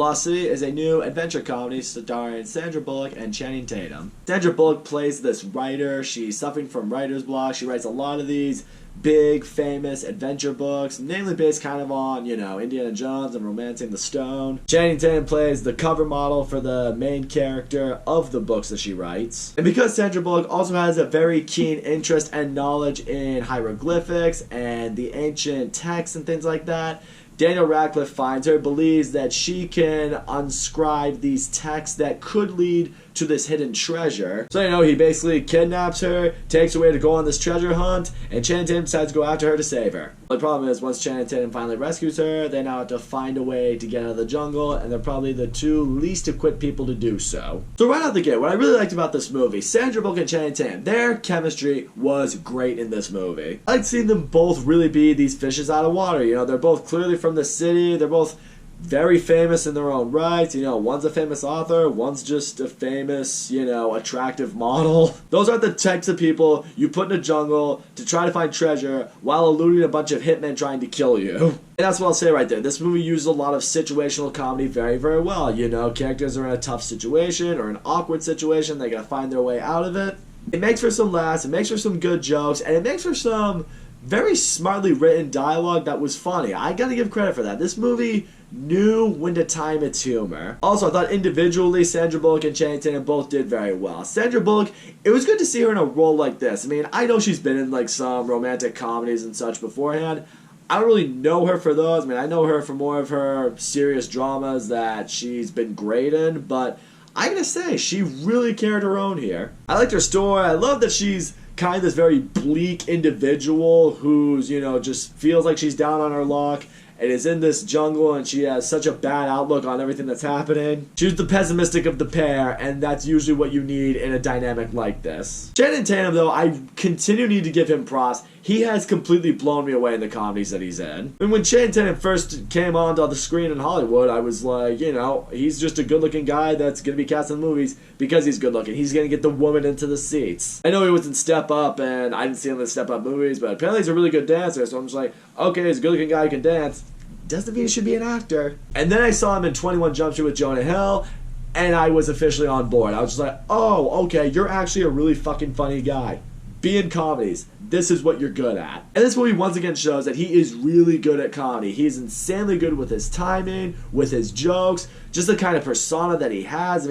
Velocity is a new adventure comedy starring Sandra Bullock and Channing Tatum. Sandra Bullock plays this writer. She's suffering from writer's block. She writes a lot of these big, famous adventure books, namely based kind of on, Indiana Jones and Romancing the Stone. Channing Tatum plays the cover model for the main character of the books that she writes. And because Sandra Bullock also has a very keen interest and knowledge in hieroglyphics and the ancient texts and things like that, Daniel Radcliffe finds her, believes that she can unscribe these texts that could lead to this hidden treasure. So, he basically kidnaps her, takes her away to go on this treasure hunt, and Channing Tatum decides to go after her to save her. The problem is, once Channing Tatum finally rescues her, they now have to find a way to get out of the jungle, and they're probably the two least equipped people to do so. So right out the gate, what I really liked about this movie, Sandra Bullock and Channing Tatum, their chemistry was great in this movie. I liked seeing them both really be these fishes out of water. They're both clearly from the city, they're both very famous in their own rights. One's a famous author, one's just a famous, attractive model. Those aren't the types of people you put in a jungle to try to find treasure while eluding a bunch of hitmen trying to kill you. And that's what I'll say right there. This movie uses a lot of situational comedy very, very well. Characters are in a tough situation or an awkward situation. They gotta find their way out of it. It makes for some laughs, it makes for some good jokes, and it makes for some very smartly written dialogue that was funny. I gotta give credit for that. This movie knew when to time its humor. Also, I thought individually Sandra Bullock and Channing Tatum both did very well. Sandra Bullock, it was good to see her in a role like this. I know she's been in some romantic comedies and such beforehand. I don't really know her for those. I know her for more of her serious dramas that she's been great in, but I gotta say, she really carried her own here. I liked her story. I love that she's kind of this very bleak individual who's, just feels like she's down on her luck and is in this jungle, and she has such a bad outlook on everything that's happening. She's the pessimistic of the pair, and that's usually what you need in a dynamic like this. Channing Tatum, though, I continue to need to give him props. He has completely blown me away in the comedies that he's in. When Channing Tatum first came onto the screen in Hollywood, I was like, he's just a good-looking guy that's going to be cast in movies because he's good-looking. He's going to get the woman into the seats. I know he was in Step Up, and I didn't see him in Step Up movies, but apparently he's a really good dancer, so I'm just like, okay, he's a good-looking guy who can dance. Doesn't mean he should be an actor. And then I saw him in 21 Jump Street with Jonah Hill, and I was officially on board. I was just like, oh, okay, you're actually a really fucking funny guy. Be in comedies. This is what you're good at. And this movie once again shows that he is really good at comedy. He's insanely good with his timing, with his jokes, just the kind of persona that he has.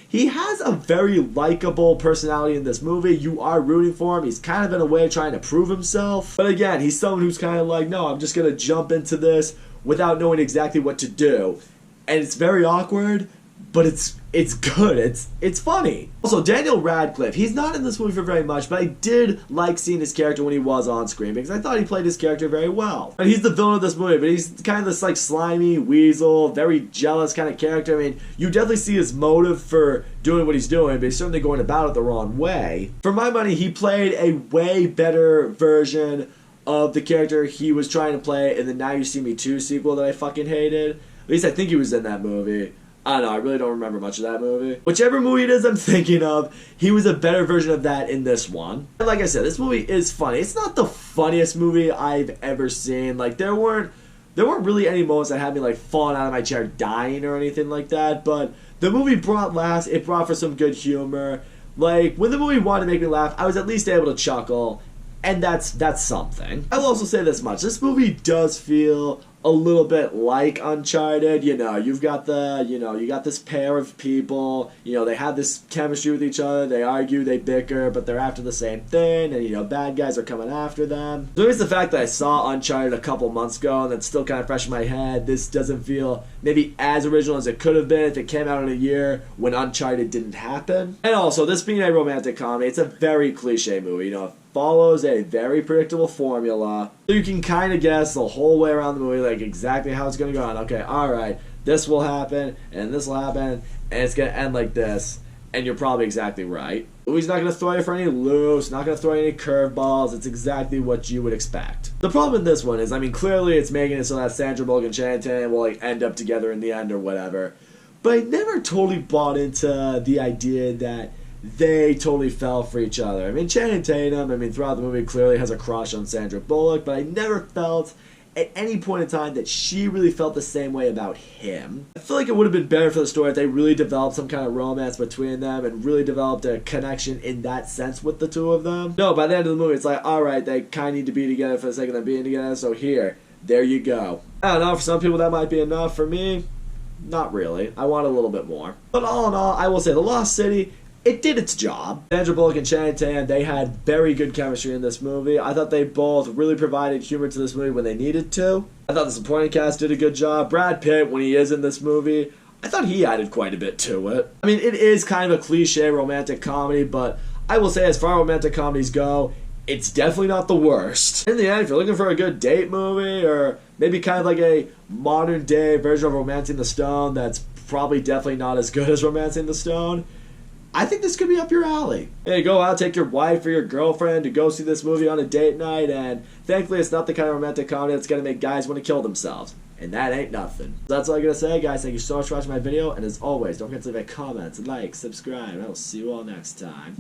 He has a very likable personality in this movie. You are rooting for him. He's kind of in a way trying to prove himself. But again, he's someone who's kind of like, no, I'm just going to jump into this without knowing exactly what to do. And it's very awkward, but it's good. It's funny. Also, Daniel Radcliffe, he's not in this movie for very much, but I did like seeing his character when he was on screen because I thought he played his character very well. And he's the villain of this movie, but he's kind of this slimy weasel, very jealous kind of character. You definitely see his motive for doing what he's doing, but he's certainly going about it the wrong way. For my money, he played a way better version of the character he was trying to play in the Now You See Me 2 sequel that I fucking hated. At least I think he was in that movie. I don't know, I really don't remember much of that movie. Whichever movie it is I'm thinking of, he was a better version of that in this one. And like I said, this movie is funny. It's not the funniest movie I've ever seen. There weren't really any moments that had me falling out of my chair dying or anything like that, but the movie brought laughs. It brought for some good humor. When the movie wanted to make me laugh, I was at least able to chuckle, and that's something. I will also say this much. This movie does feel a little bit like Uncharted. You've got you got this pair of people, they have this chemistry with each other, they argue, they bicker, but they're after the same thing, and bad guys are coming after them. So it's the fact that I saw Uncharted a couple months ago, and that's still kind of fresh in my head. This doesn't feel maybe as original as it could have been if it came out in a year when Uncharted didn't happen. And also, this being a romantic comedy, it's a very cliche movie, It follows a very predictable formula. So you can kind of guess the whole way around the movie, exactly how it's going to go on. Okay, alright, this will happen, and this will happen, and it's going to end like this, and you're probably exactly right. The movie's not going to throw you for any loops, not going to throw you any curveballs. It's exactly what you would expect. The problem with this one is, clearly it's making it so that Sandra Bullock and Channing Tatum will, end up together in the end or whatever. But I never totally bought into the idea that they totally fell for each other. Channing Tatum, throughout the movie clearly has a crush on Sandra Bullock, but I never felt at any point in time that she really felt the same way about him. I feel like it would have been better for the story if they really developed some kind of romance between them and really developed a connection in that sense with the two of them. No, by the end of the movie, it's like, alright, they kind of need to be together for the sake of them being together, so there you go. I don't know, for some people that might be enough. For me, not really. I want a little bit more. But all in all, I will say The Lost City, it did its job. Sandra Bullock and Channing Tatum, they had very good chemistry in this movie. I thought they both really provided humor to this movie when they needed to. I thought the supporting cast did a good job. Brad Pitt, when he is in this movie, I thought he added quite a bit to it. I mean, it is kind of a cliche romantic comedy, but I will say as far as romantic comedies go, it's definitely not the worst. In the end, if you're looking for a good date movie, or maybe kind of like a modern day version of Romancing the Stone that's probably definitely not as good as Romancing the Stone, I think this could be up your alley. Hey, go out, take your wife or your girlfriend to go see this movie on a date night, and thankfully it's not the kind of romantic comedy that's going to make guys want to kill themselves. And that ain't nothing. So that's all I gotta say, guys. Thank you so much for watching my video, and as always, don't forget to leave a comment, like, subscribe, and I will see you all next time.